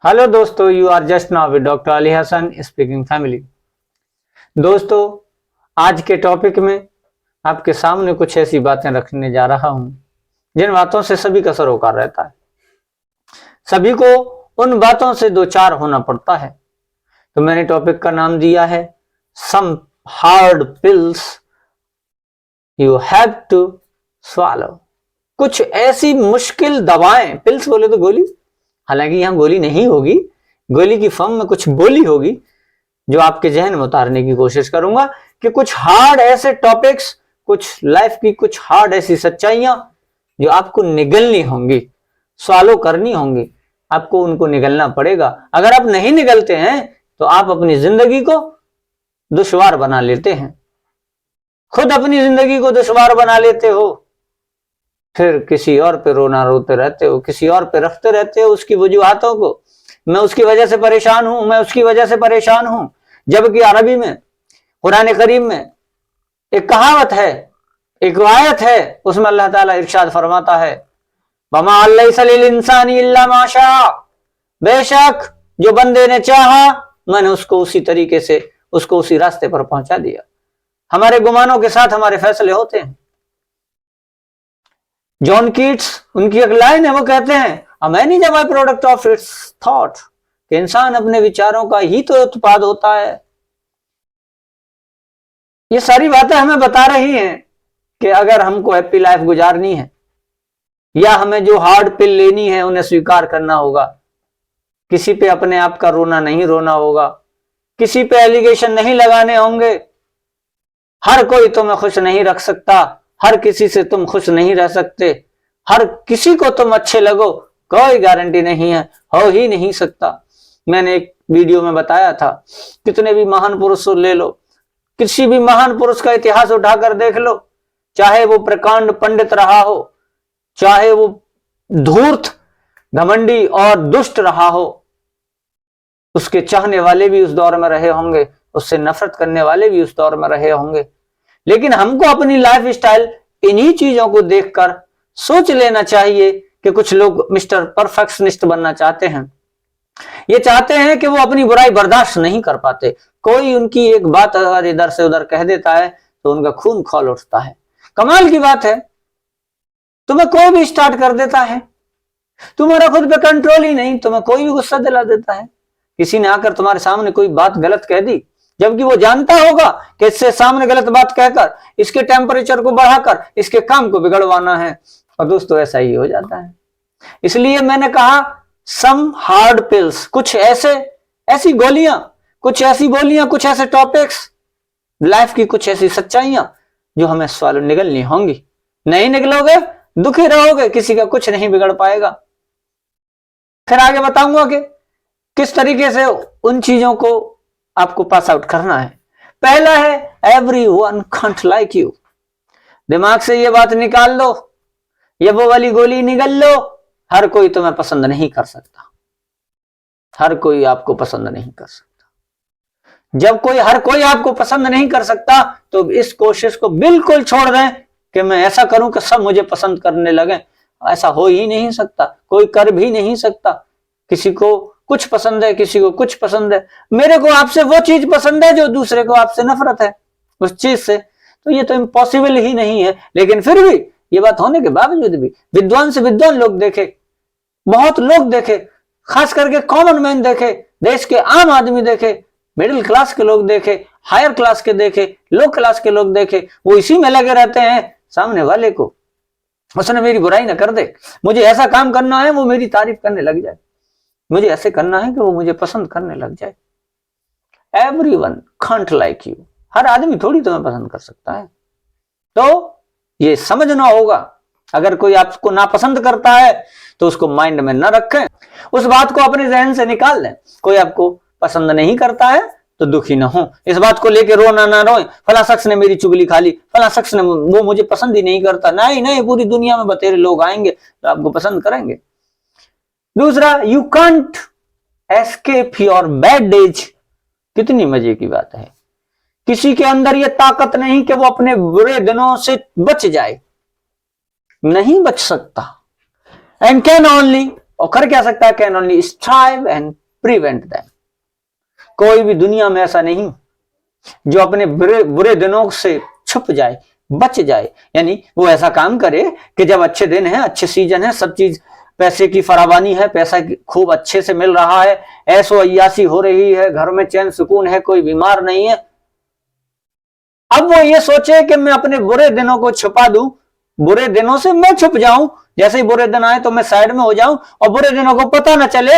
Hello दोस्तों, you are just now with doctor Ali Hasan speaking family. दोस्तों, आज के टॉपिक में आपके सामने कुछ ऐसी बातें रखने जा रहा हूं जिन बातों से सभी का सरोकार रहता है। सभी को उन बातों से दो चार होना पड़ता है। तो मैंने टॉपिक का नाम दिया है some hard pills you have to swallow. कुछ ऐसी मुश्किल दवाएं, पिल्स बोले तो गोली, हालांकि यहां गोली नहीं होगी, गोली की फॉर्म में कुछ बोली होगी जो आपके जहन में उतारने की कोशिश करूंगा कि कुछ हार्ड ऐसे टॉपिक्स, कुछ लाइफ की कुछ हार्ड ऐसी सच्चाइयां जो आपको निगलनी होंगी, सॉल्व करनी होंगी। आपको उनको निगलना पड़ेगा। अगर आप नहीं निगलते हैं तो आप अपनी जिंदगी को दुश्वार बना लेते हैं, खुद अपनी जिंदगी को दुश्वार बना लेते हो, फिर किसी और पे रोना रोते रहते हो, किसी और पे रखते रहते हो उसकी वजूहातों को। मैं उसकी वजह से परेशान हूं, मैं उसकी वजह से परेशान हूं। जबकि अरबी में, कुरान करीम में एक कहावत है, एक आयत है, उसमें अल्लाह ताला इरशाद फरमाता है, वमा लैसा लिल इंसानी इल्ला मा शा। बेशक जो बंदे ने चाहा मैंने उसको उसी तरीके से, उसको उसी रास्ते पर पहुंचा दिया। हमारे गुमानों के साथ हमारे फैसले होते हैं। जॉन कीट्स, उनकी एक लाइन है, वो कहते हैं a man is a by product of its thought, कि इंसान अपने विचारों का ही तो उत्पाद होता है। ये सारी बातें हमें बता रही हैं कि अगर हमको हैप्पी लाइफ गुजारनी है या हमें जो हार्ड पिल लेनी है उन्हें स्वीकार करना होगा। किसी पे अपने आप का रोना नहीं रोना होगा, किसी पे एलिगेशन नहीं लगाने होंगे। हर कोई तुम्हें खुश नहीं रख सकता, हर किसी से तुम खुश नहीं रह सकते, हर किसी को तुम अच्छे लगो कोई गारंटी नहीं है, हो ही नहीं सकता। मैंने एक वीडियो में बताया था, कितने भी महान पुरुष ले लो, किसी भी महान पुरुष का इतिहास उठाकर देख लो, चाहे वो प्रकांड पंडित रहा हो, चाहे वो धूर्त, घमंडी और दुष्ट रहा हो, उसके चाहने वाले भी उस दौर में रहे होंगे, उससे नफरत करने वाले भी उस दौर में रहे होंगे। लेकिन हमको अपनी लाइफ स्टाइल इन्हीं चीजों को देखकर सोच लेना चाहिए कि कुछ लोग मिस्टर परफेक्शनिस्ट बनना चाहते हैं। ये चाहते हैं कि वो अपनी बुराई बर्दाश्त नहीं कर पाते। कोई उनकी एक बात अगर इधर से उधर कह देता है तो उनका खून खौल उठता है। कमाल की बात है, तुम्हें कोई भी स्टार्ट कर देता है, तुम्हारा खुद पे कंट्रोल ही नहीं, तुम्हें कोई भी गुस्सा दिला देता है। किसी ने आकर तुम्हारे सामने कोई बात गलत कह दी, जबकि वो जानता होगा कि इससे सामने गलत बात कहकर, इसके टेम्परेचर को बढ़ाकर इसके काम को बिगड़वाना है। और दोस्तों ऐसा ही हो जाता है। इसलिए मैंने कहा सम हार्ड पिल्स, कुछ ऐसी गोलियां, कुछ ऐसी बोलियां, कुछ ऐसे टॉपिक्स, लाइफ की कुछ ऐसी सच्चाइयां जो हमें सवाल निगलनी होंगी। नहीं निकलोगे दुखी रहोगे, किसी का कुछ नहीं बिगड़ पाएगा। फिर आगे बताऊंगा कि किस तरीके से उन चीजों को आपको पास आउट करना है। पहला है एवरीवन कांट लाइक यू। दिमाग से ये बात निकाल लो, ये वो वाली गोली निगल लो, हर कोई तुम्हें पसंद नहीं कर सकता, हर कोई आपको पसंद नहीं कर सकता। जब हर कोई आपको पसंद नहीं कर सकता तो इस कोशिश को बिल्कुल छोड़ दें कि मैं ऐसा करूं कि सब मुझे पसंद करने लगे। ऐसा हो ही नहीं सकता, कोई कर भी नहीं सकता। किसी को कुछ पसंद है, किसी को कुछ पसंद है। मेरे को आपसे वो चीज पसंद है जो दूसरे को आपसे नफरत है उस चीज से, तो ये तो इम्पॉसिबल ही नहीं है। लेकिन फिर भी ये बात होने के बावजूद भी विद्वान से विद्वान लोग देखे, बहुत लोग देखे, खास करके कॉमन मैन देखे, देश के आम आदमी देखे, मिडिल क्लास के लोग देखे, हायर क्लास के देखे, लो क्लास के लोग देखे, वो इसी में लगे रहते हैं सामने वाले को, उसने मेरी बुराई ना कर दे, मुझे ऐसा काम करना है वो मेरी तारीफ करने लग जाए, मुझे ऐसे करना है कि वो मुझे पसंद करने लग जाए। एवरीवन कांट लाइक यू, हर आदमी थोड़ी तुम्हें पसंद कर सकता है। तो ये समझना होगा, अगर कोई आपको नापसंद करता है तो उसको माइंड में न रखें, उस बात को अपने जहन से निकाल लें। कोई आपको पसंद नहीं करता है तो दुखी ना हो, इस बात को लेके रोना ना रोए, फला शख्स ने मेरी चुगली खा ली, फला शख्स ने, वो मुझे पसंद ही नहीं करता। नहीं, पूरी दुनिया में बतेरे लोग आएंगे तो आपको पसंद करेंगे। दूसरा, you can't escape your bad days. कितनी मजे की बात है, किसी के अंदर ये ताकत नहीं कि वो अपने बुरे दिनों से बच जाए, नहीं बच सकता। एंड कैन ओनली और कर क्या सकता है? Can only strive and prevent them. कोई भी दुनिया में ऐसा नहीं जो अपने बुरे दिनों से छुप जाए, बच जाए। यानी वो ऐसा काम करे कि जब अच्छे दिन है, अच्छे सीजन है, सब चीज पैसे की फरावानी है, पैसा खूब अच्छे से मिल रहा है, ऐसो अय्यासी हो रही है, घर में चैन सुकून है, कोई बीमार नहीं है, अब वो ये सोचे कि मैं अपने बुरे दिनों को छुपा दूं, बुरे दिनों से मैं छुप जाऊं, जैसे ही बुरे दिन आए तो मैं साइड में हो जाऊं और बुरे दिनों को पता ना चले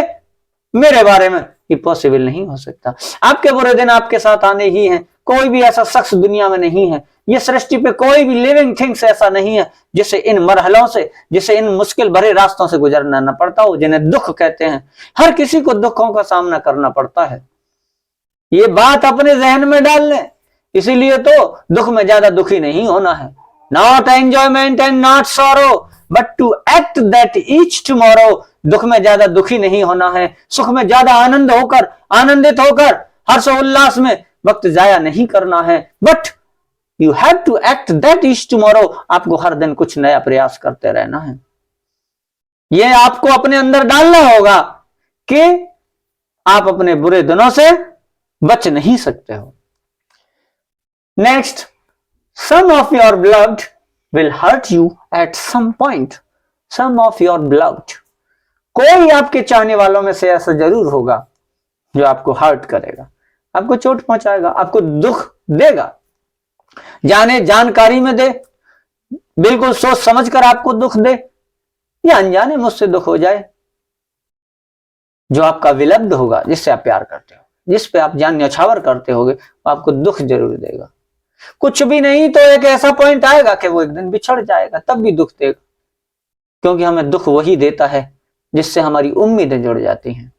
मेरे बारे में। ये पॉसिबल नहीं हो सकता। आपके बुरे दिन आपके साथ आने ही हैं। कोई भी ऐसा शख्स दुनिया में नहीं है, ये सृष्टि पे कोई भी लिविंग थिंग्स ऐसा नहीं है जिसे इन मरहलों से, जिसे इन मुश्किल भरे रास्तों से गुजरना न पड़ता हो, जिन्हें दुख कहते हैं। हर किसी को दुखों का सामना करना पड़ता है। ये बात अपने जहन में डाल लें। इसीलिए तो दुख में ज्यादा दुखी नहीं होना है। Not enjoyment and not sorrow but to act that each tomorrow. दुख में ज्यादा दुखी नहीं होना है, सुख में ज्यादा आनंदित होकर हर्ष उल्लास में वक्त जाया नहीं करना है। But you have to act that each tomorrow. आपको हर दिन कुछ नया प्रयास करते रहना है। यह आपको अपने अंदर डालना होगा कि आप अपने बुरे दिनों से बच नहीं सकते हो। Next, some of your beloved will hurt you at some point. Some of your beloved, कोई आपके चाहने वालों में से ऐसा जरूर होगा जो आपको हर्ट करेगा, आपको चोट पहुंचाएगा, आपको दुख देगा, जाने जानकारी में दे, बिल्कुल सोच समझकर आपको दुख दे, या अनजाने मुझसे दुख हो जाए। जो आपका विलब्ध होगा, जिससे आप प्यार करते हो, जिस पे आप जान न्यौछावर करते होगे, वो आपको दुख जरूर देगा। कुछ भी नहीं तो एक ऐसा पॉइंट आएगा कि वो एक दिन बिछड़ जाएगा, तब भी दुख देगा। क्योंकि हमें दुख वही देता है जिससे हमारी उम्मीदें जुड़ जाती हैं,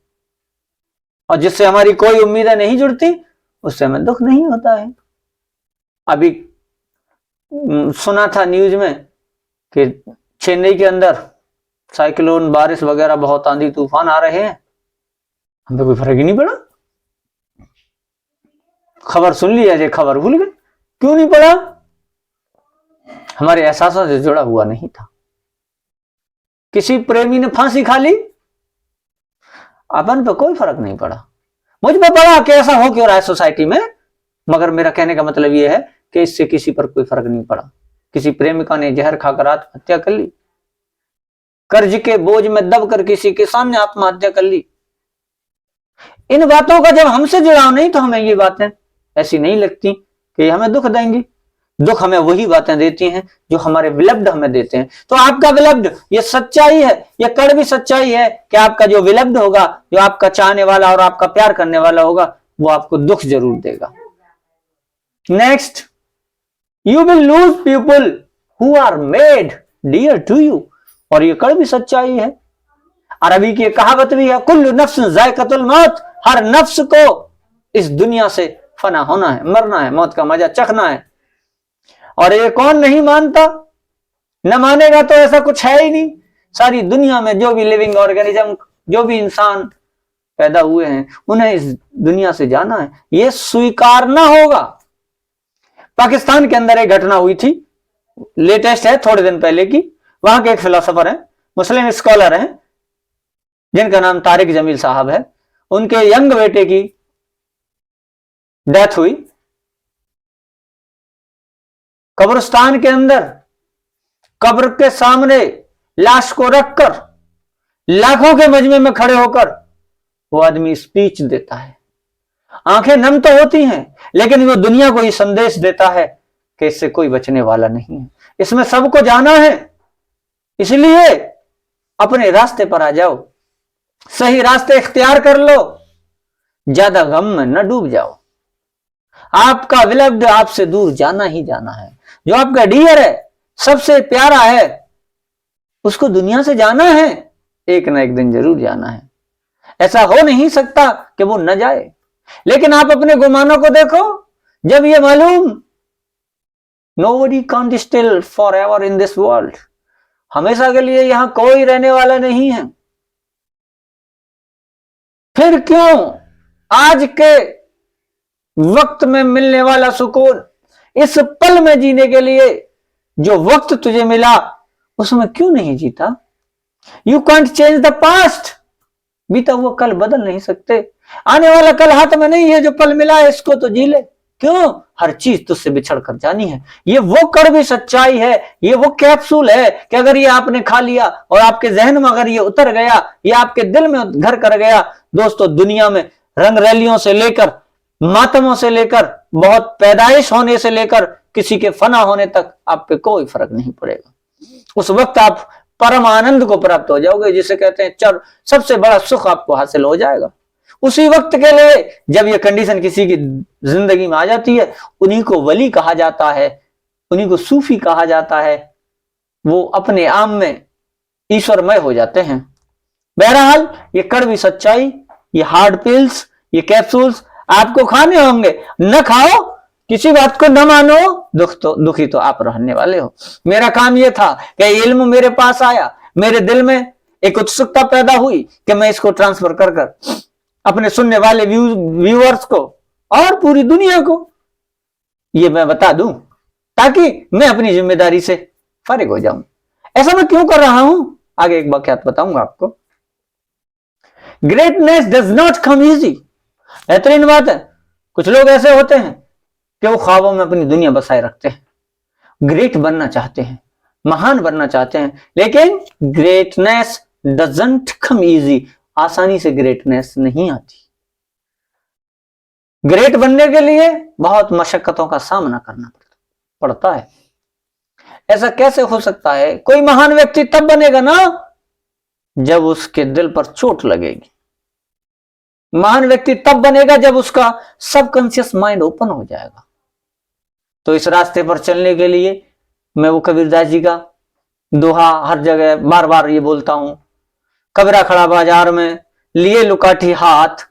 और जिससे हमारी कोई उम्मीदें नहीं जुड़ती उससे हमें दुख नहीं होता है। अभी सुना था न्यूज में कि चेन्नई के अंदर साइक्लोन, बारिश वगैरह, बहुत आंधी तूफान आ रहे हैं, हमें कोई फर्क ही नहीं पड़ा। खबर सुन लिया, जो खबर भूल गए। क्यों नहीं पड़ा? हमारे एहसासों से जुड़ा हुआ नहीं था। किसी प्रेमी ने फांसी खा ली, अपन पे कोई फर्क नहीं पड़ा। मुझ पे पड़ा कि ऐसा हो क्यों रहा है सोसाइटी में, मगर मेरा कहने का मतलब यह है कि इससे किसी पर कोई फर्क नहीं पड़ा। किसी प्रेमिका ने जहर खाकर आत्महत्या कर ली, कर्ज के बोझ में दबकर किसी के सामने आत्महत्या कर ली। इन बातों का जब हमसे जुड़ाव नहीं तो हमें ये बातें ऐसी नहीं लगती कि हमें दुख देंगी। दुख हमें वही बातें देती हैं जो हमारे विलब्ध हमें देते हैं। तो आपका विलब्ध, ये सच्चाई है, ये कड़वी सच्चाई है कि आपका जो विलब्ध होगा, जो आपका चाहने वाला और आपका प्यार करने वाला होगा, वो आपको दुख जरूर देगा। Next, you will lose people who are made dear to you. और ये कड़वी सच्चाई है। अरबी की कहावत भी है, कुल्लु नफ्स जायकातुल मौत। हर नफ्स को इस दुनिया से फना होना है, मरना है, मौत का मजा चखना है। और ये कौन नहीं मानता? न मानेगा तो ऐसा कुछ है ही नहीं। सारी दुनिया में जो भी लिविंग ऑर्गेनिज्म, जो भी इंसान पैदा हुए हैं, उन्हें इस दुनिया से जाना है, ये स्वीकारना होगा। पाकिस्तान के अंदर एक घटना हुई थी, लेटेस्ट है, थोड़े दिन पहले की। वहां के एक फिलोसोफर हैं, मुस्लिम स्कॉलर हैं, जिनका नाम तारिक जमील साहब है। उनके यंग बेटे की डेथ हुई। कब्रिस्तान के अंदर कब्र के सामने लाश को रखकर लाखों के मजमे में खड़े होकर वो आदमी स्पीच देता है। आंखें नम तो होती हैं, लेकिन वो दुनिया को ये संदेश देता है कि इससे कोई बचने वाला नहीं है, इसमें सबको जाना है। इसलिए अपने रास्ते पर आ जाओ, सही रास्ते इख्तियार कर लो, ज्यादा गम में न डूब जाओ। आपका विलब्ध आपसे दूर जाना ही जाना है। जो आपका डियर है, सबसे प्यारा है, उसको दुनिया से जाना है, एक ना एक दिन जरूर जाना है। ऐसा हो नहीं सकता कि वो न जाए। लेकिन आप अपने गुमानों को देखो, जब ये मालूम nobody can't still forever in this world, हमेशा के लिए यहां कोई रहने वाला नहीं है, फिर क्यों आज के वक्त में मिलने वाला सुकून, इस पल में जीने के लिए जो वक्त तुझे मिला, उसमें क्यों नहीं जीता? You can't change the past, बीता हुआ कल बदल नहीं सकते, आने वाला कल हाथ में नहीं है, जो पल मिला है इसको तो जी ले। क्यों? हर चीज तुझसे बिछड़ कर जानी है। ये वो कड़वी सच्चाई है, ये वो कैप्सूल है कि अगर ये आपने खा लिया और आपके जहन में अगर ये उतर गया, ये आपके दिल में घर कर गया, दोस्तों दुनिया में रंग रैलियों से लेकर, मातमों से लेकर, बहुत पैदाइश होने से लेकर किसी के फना होने तक आप पे कोई फर्क नहीं पड़ेगा। उस वक्त आप परम आनंद को प्राप्त हो जाओगे, जिसे कहते हैं सबसे बड़ा सुख आपको हासिल हो जाएगा। उसी वक्त के लिए जब यह कंडीशन किसी की जिंदगी में आ जाती है, उन्हीं को वली कहा जाता है, उन्हीं को सूफी कहा जाता है। वो अपने आम में ईश्वरमय हो जाते हैं। बहरहाल ये कड़वी सच्चाई, ये हार्ड पिल्स, ये कैप्सूल्स आपको खाने होंगे। न खाओ, किसी बात को न मानो, दुखी तो आप रहने वाले हो। मेरा काम यह था कि इल्म मेरे पास आया, मेरे दिल में एक उत्सुकता पैदा हुई कि मैं इसको ट्रांसफर कर कर अपने सुनने वाले व्यूअर्स को और पूरी दुनिया को ये मैं बता दूं, ताकि मैं अपनी जिम्मेदारी से फारिग हो जाऊं। ऐसा मैं क्यों कर रहा हूं, आगे एक वाकयात बताऊंगा आपको। Greatness does not come easy. बेहतरीन बात है, कुछ लोग ऐसे होते हैं कि वो ख्वाबों में अपनी दुनिया बसाए रखते हैं, ग्रेट बनना चाहते हैं, महान बनना चाहते हैं, लेकिन ग्रेटनेस डजंट कम इजी। आसानी से ग्रेटनेस नहीं आती। ग्रेट बनने के लिए बहुत मशक्कतों का सामना करना पड़ता है। ऐसा कैसे हो सकता है? कोई महान व्यक्ति तब बनेगा ना जब उसके दिल पर चोट लगेगी। महान व्यक्ति तब बनेगा जब उसका सबकॉन्शियस माइंड ओपन हो जाएगा। तो इस रास्ते पर चलने के लिए मैं वो कबीरदास जी का दोहा हर जगह बार बार ये बोलता हूं, कबीरा खड़ा बाजार में लिए लुकाठी हाथ,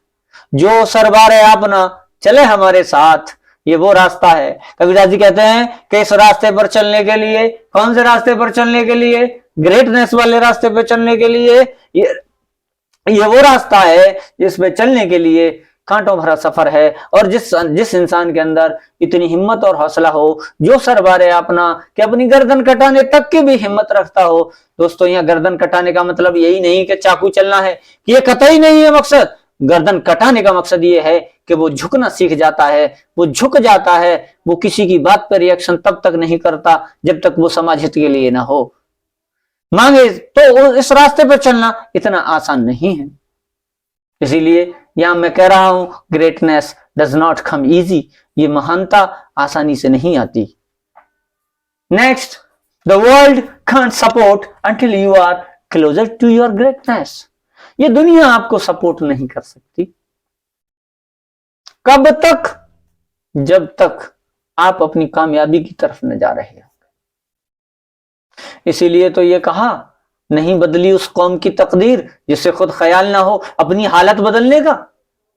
जो सरबार है अपना चले हमारे साथ। ये वो रास्ता है। कबीरदास जी कहते हैं कि इस रास्ते पर चलने के लिए, कौन से रास्ते पर चलने के लिए? ग्रेटनेस वाले रास्ते पर चलने के लिए। ये वो रास्ता है जिसपे चलने के लिए कांटों भरा सफर है, और जिस इंसान के अंदर इतनी हिम्मत और हौसला हो, जो सर बारे अपना कि अपनी गर्दन कटाने तक की भी हिम्मत रखता हो। दोस्तों, यहाँ गर्दन कटाने का मतलब यही नहीं कि चाकू चलना है, कि ये कतई नहीं है मकसद। गर्दन कटाने का मकसद ये है कि वो झुकना सीख जाता है, वो झुक जाता है, वो किसी की बात पर रिएक्शन तब तक नहीं करता जब तक वो समाज हित के लिए ना हो मांगे। तो इस रास्ते पर चलना इतना आसान नहीं है। इसीलिए यहां मैं कह रहा हूं, greatness does not come easy. ये महानता आसानी से नहीं आती। Next, the world can't support until you are closer to your greatness. ये दुनिया आपको सपोर्ट नहीं कर सकती। कब तक? जब तक आप अपनी कामयाबी की तरफ न जा रहे हो। इसीलिए तो ये कहा, नहीं बदली उस कौम की तकदीर जिसे खुद ख्याल ना हो अपनी हालत बदलने का।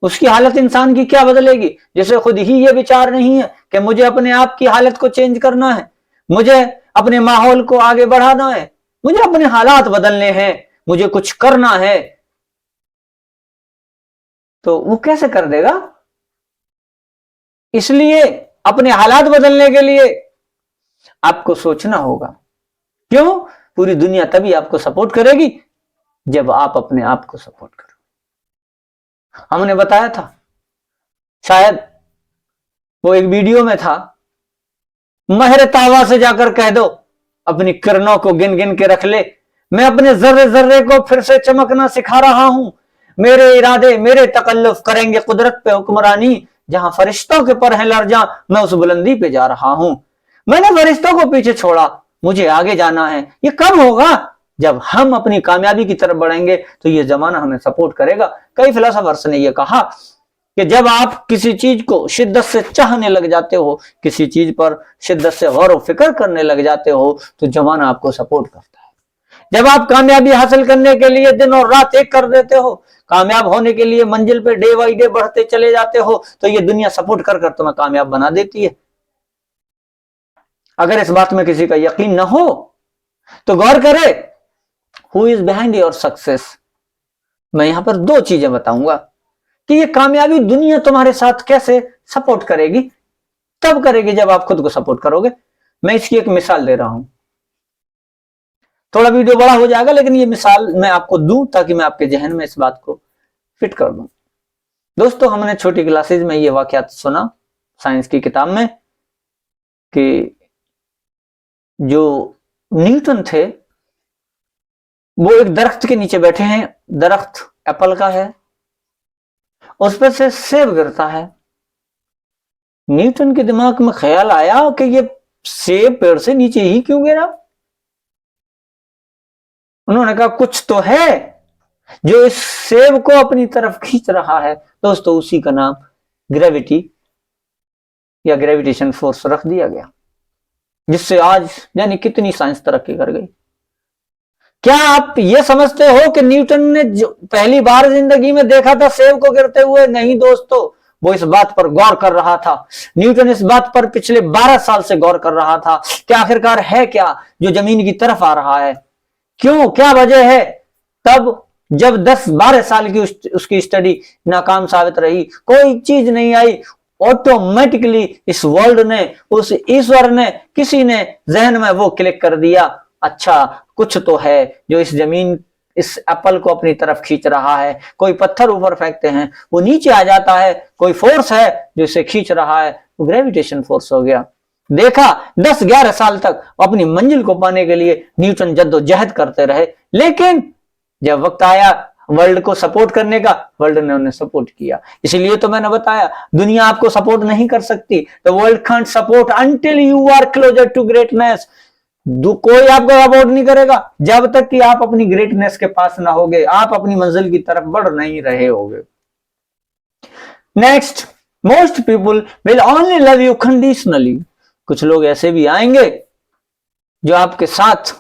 उसकी हालत इंसान की क्या बदलेगी जिसे खुद ही ये विचार नहीं है कि मुझे अपने आप की हालत को चेंज करना है, मुझे अपने माहौल को आगे बढ़ाना है, मुझे अपने हालात बदलने हैं, मुझे कुछ करना है। तो वो कैसे कर देगा? इसलिए अपने हालात बदलने के लिए आपको सोचना होगा। क्यों? पूरी दुनिया तभी आपको सपोर्ट करेगी जब आप अपने आप को सपोर्ट करो। हमने बताया था, शायद वो एक वीडियो में था, महर तावा से जाकर कह दो अपनी किरणों को गिन गिन के रख ले, मैं अपने जर्रे जर्रे को फिर से चमकना सिखा रहा हूं, मेरे इरादे मेरे तकल्लुफ करेंगे कुदरत पे हुक्मरानी, जहां फरिश्तों के पर हैं लर्जा मैं उस बुलंदी पे जा रहा हूं। मैंने फरिश्तों को पीछे छोड़ा, मुझे आगे जाना है। ये कब होगा? जब हम अपनी कामयाबी की तरफ बढ़ेंगे तो ये जमाना हमें सपोर्ट करेगा। कई फिलोसोफर्स ने यह कहा कि जब आप किसी चीज को शिद्दत से चाहने लग जाते हो, किसी चीज पर शिद्दत से गौर फिक्र करने लग जाते हो, तो जमाना आपको सपोर्ट करता है। जब आप कामयाबी हासिल करने के लिए दिन और रात एक कर देते हो, कामयाब होने के लिए मंजिल पे डे बाई डे बढ़ते चले जाते हो, तो ये दुनिया सपोर्ट कर कर तुम्हें कामयाब बना देती है। अगर इस बात में किसी का यकीन न हो तो गौर करे, who is behind your success. मैं यहां पर दो चीजें बताऊंगा कि ये कामयाबी दुनिया तुम्हारे साथ कैसे सपोर्ट करेगी। तब करेगी जब आप खुद को सपोर्ट करोगे। मैं इसकी एक मिसाल दे रहा हूं। थोड़ा वीडियो बड़ा हो जाएगा, लेकिन ये मिसाल मैं आपको दूं ताकि मैं आपके जहन में इस बात को फिट कर दूं। दोस्तों, हमने छोटी क्लासेज में ये वाकयात सुना साइंस की किताब में कि जो न्यूटन थे वो एक दरख्त के नीचे बैठे हैं, दरख्त एप्पल का है, उस पर से सेब गिरता है। न्यूटन के दिमाग में ख्याल आया कि ये सेब पेड़ से नीचे ही क्यों गिरा। उन्होंने कहा कुछ तो है जो इस सेब को अपनी तरफ खींच रहा है। दोस्तों, उसी का नाम ग्रेविटी या ग्रेविटेशन फोर्स रख दिया गया, जिससे आज यानी कितनी साइंस तरक्की कर गई। क्या आप ये समझते हो कि न्यूटन ने जो पहली बार जिंदगी में देखा था सेब को गिरते हुए? नहीं दोस्तों, वो इस बात पर गौर कर रहा था। न्यूटन इस बात पर पिछले 12 साल से गौर कर रहा था कि आखिरकार है क्या जो जमीन की तरफ आ रहा है, क्यों, क्या वजह है। तब जब 10-12 साल की उसकी स्टडी नाकाम साबित रही, कोई चीज नहीं आई, ऑटोमेटिकली इस वर्ल्ड ने, उस ईश्वर ने, किसी ने जहन में वो क्लिक कर दिया, अच्छा कुछ तो है जो इस जमीन, इस एप्पल को अपनी तरफ खींच रहा है। कोई पत्थर ऊपर फेंकते हैं वो नीचे आ जाता है, कोई फोर्स है जो इसे खींच रहा है, वो ग्रेविटेशन फोर्स हो गया। देखा 10-11 साल तक अपनी मंजिल को पाने के लिए न्यूटन जद्दोजहद करते रहे, लेकिन जब वक्त आया वर्ल्ड को सपोर्ट करने का, वर्ल्ड ने उन्हें सपोर्ट किया। इसीलिए तो मैंने बताया दुनिया आपको सपोर्ट नहीं कर सकती, the world can't support until you are closer to greatness. कोई आपको सपोर्ट नहीं करेगा जब तक कि आप अपनी ग्रेटनेस के पास ना होगे, आप अपनी मंजिल की तरफ बढ़ नहीं रहे होगे। Next, most people will only love you conditionally. कुछ लोग ऐसे भी आएंगे जो आपके साथ,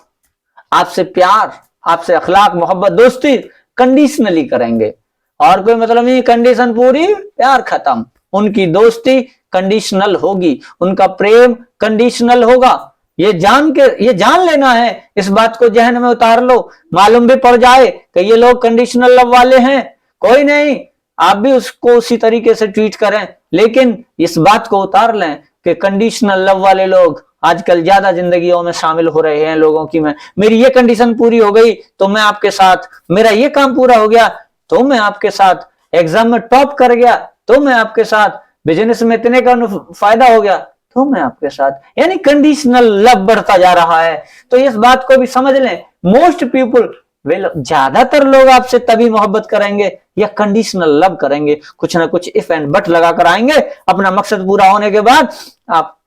आपसे प्यार, आपसे अखलाक, मोहब्बत, दोस्ती कंडीशनली करेंगे, और कोई मतलब नहीं, कंडीशन पूरी प्यार खत्म। उनकी दोस्ती कंडीशनल होगी, उनका प्रेम कंडीशनल होगा। ये जान लेना है, इस बात को जहन में उतार लो। मालूम भी पड़ जाए कि ये लोग कंडीशनल लव वाले हैं, कोई नहीं, आप भी उसको उसी तरीके से ट्रीट करें, लेकिन इस बात को उतार लें कि कंडीशनल लव वाले लोग आजकल ज्यादा जिंदगियों में शामिल हो रहे हैं लोगों की। मेरी ये कंडीशन पूरी हो गई तो मैं आपके साथ, मेरा ये काम पूरा हो गया तो मैं आपके साथ, एग्जाम में टॉप कर गया तो मैं आपके साथ, बिजनेस में इतने का फायदा हो गया तो मैं आपके साथ, यानी कंडीशनल लव बढ़ता जा रहा है। तो इस बात को भी समझ लें, मोस्ट पीपुल विल, ज्यादातर लोग आपसे तभी मोहब्बत करेंगे या कंडीशनल लव करेंगे, कुछ ना कुछ इफ एंड बट लगाकर आएंगे, अपना मकसद पूरा होने के बाद आप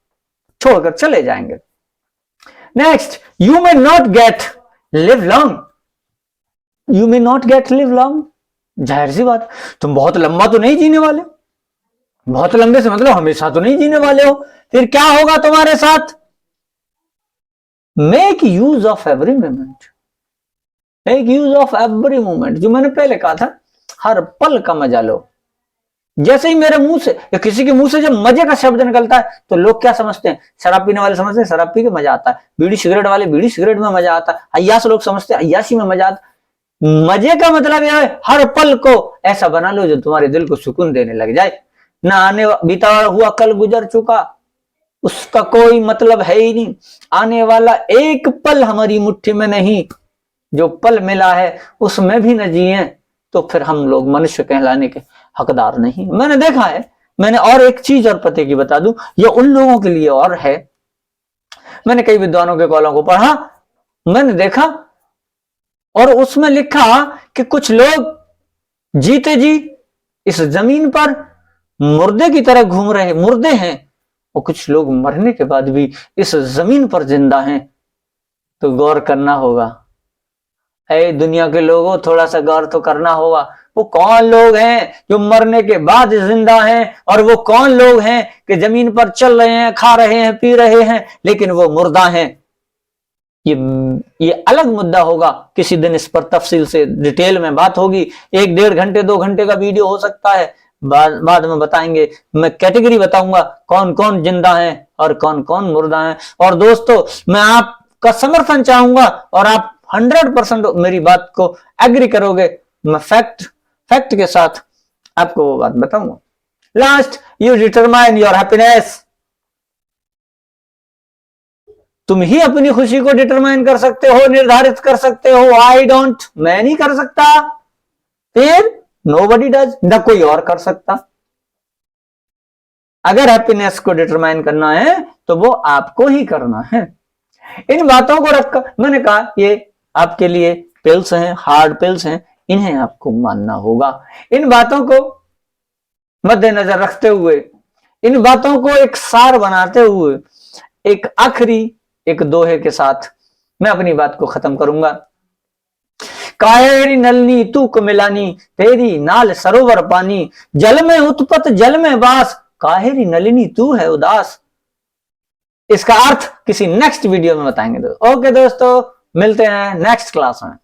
छोड़कर चले जाएंगे। Next, you may not gate live long. You may not gate live long, जाहिर सी बात, तुम बहुत लंबा तो नहीं जीने वाले। बहुत लंबे से मतलब हमेशा तो नहीं जीने वाले हो, फिर क्या होगा तुम्हारे साथ? Make use of every moment, make use of every moment. जो मैंने पहले कहा था, हर पल का मजा लो। जैसे ही मेरे मुंह से या किसी के मुंह से जब मजे का शब्द निकलता है तो लोग क्या समझते हैं? शराब पीने वाले समझते हैं शराब पी के मजा आता है, बीड़ी सिगरेट वाले बीड़ी सिगरेट में मजा आता है, अय्यास लोग समझते हैं अय्यासी में मजा आता है। मजे का मतलब यह है हर पल को ऐसा बना लो जो तुम्हारे दिल को सुकून देने लग जाए। ना आने बीता हुआ कल गुजर चुका, उसका कोई मतलब है ही नहीं। आने वाला एक पल हमारी मुट्ठी में नहीं, जो पल मिला है उसमें भी न जिए तो फिर हम लोग मनुष्य कहलाने के हकदार नहीं। मैंने देखा है, मैंने और एक चीज और पते की बता दूं, ये उन लोगों के लिए और है, मैंने कई विद्वानों के कॉलों को पढ़ा, मैंने देखा और उसमें लिखा कि कुछ लोग जीते जी इस जमीन पर मुर्दे की तरह घूम रहे, मुर्दे हैं, और कुछ लोग मरने के बाद भी इस जमीन पर जिंदा हैं। तो गौर करना होगा, ऐ दुनिया के लोगों, थोड़ा सा गौर तो करना होगा। वो कौन लोग हैं जो मरने के बाद जिंदा हैं, और वो कौन लोग हैं कि जमीन पर चल रहे हैं, खा रहे हैं, पी रहे हैं, लेकिन वो मुर्दा हैं। ये अलग मुद्दा होगा, किसी दिन इस पर तफसील से डिटेल में बात होगी। 1-1.5 घंटे 2 घंटे का वीडियो हो सकता है, बाद में बताएंगे। मैं कैटेगरी बताऊंगा कौन कौन जिंदा हैं और कौन कौन मुर्दा हैं। और दोस्तों, मैं आपका समर्थन चाहूंगा और आप 100% मेरी बात को एग्री करोगे। मैं फैक्ट के साथ आपको वो बात बताऊंगा। Last, you determine your happiness. तुम ही अपनी खुशी को डिटरमाइन कर सकते हो, निर्धारित कर सकते हो। आई डोंट, मैं नहीं कर सकता। फिर नोबडी डज, न कोई और कर सकता। अगर हैप्पीनेस को डिटरमाइन करना है तो वो आपको ही करना है। इन बातों को रखकर मैंने कहा ये आपके लिए पिल्स हैं, हार्ड पिल्स हैं, इन्हें आपको मानना होगा। इन बातों को मद्देनजर रखते हुए, इन बातों को एक सार बनाते हुए, एक आखिरी एक दोहे के साथ मैं अपनी बात को खत्म करूंगा। काहेरी नलनी तू मिलानी, तेरी नाल सरोवर पानी, जल में उत्पत जल में वास, काहेरी नलिनी तू है उदास। इसका अर्थ किसी नेक्स्ट वीडियो में बताएंगे। ओके दोस्तों, मिलते हैं नेक्स्ट क्लास में।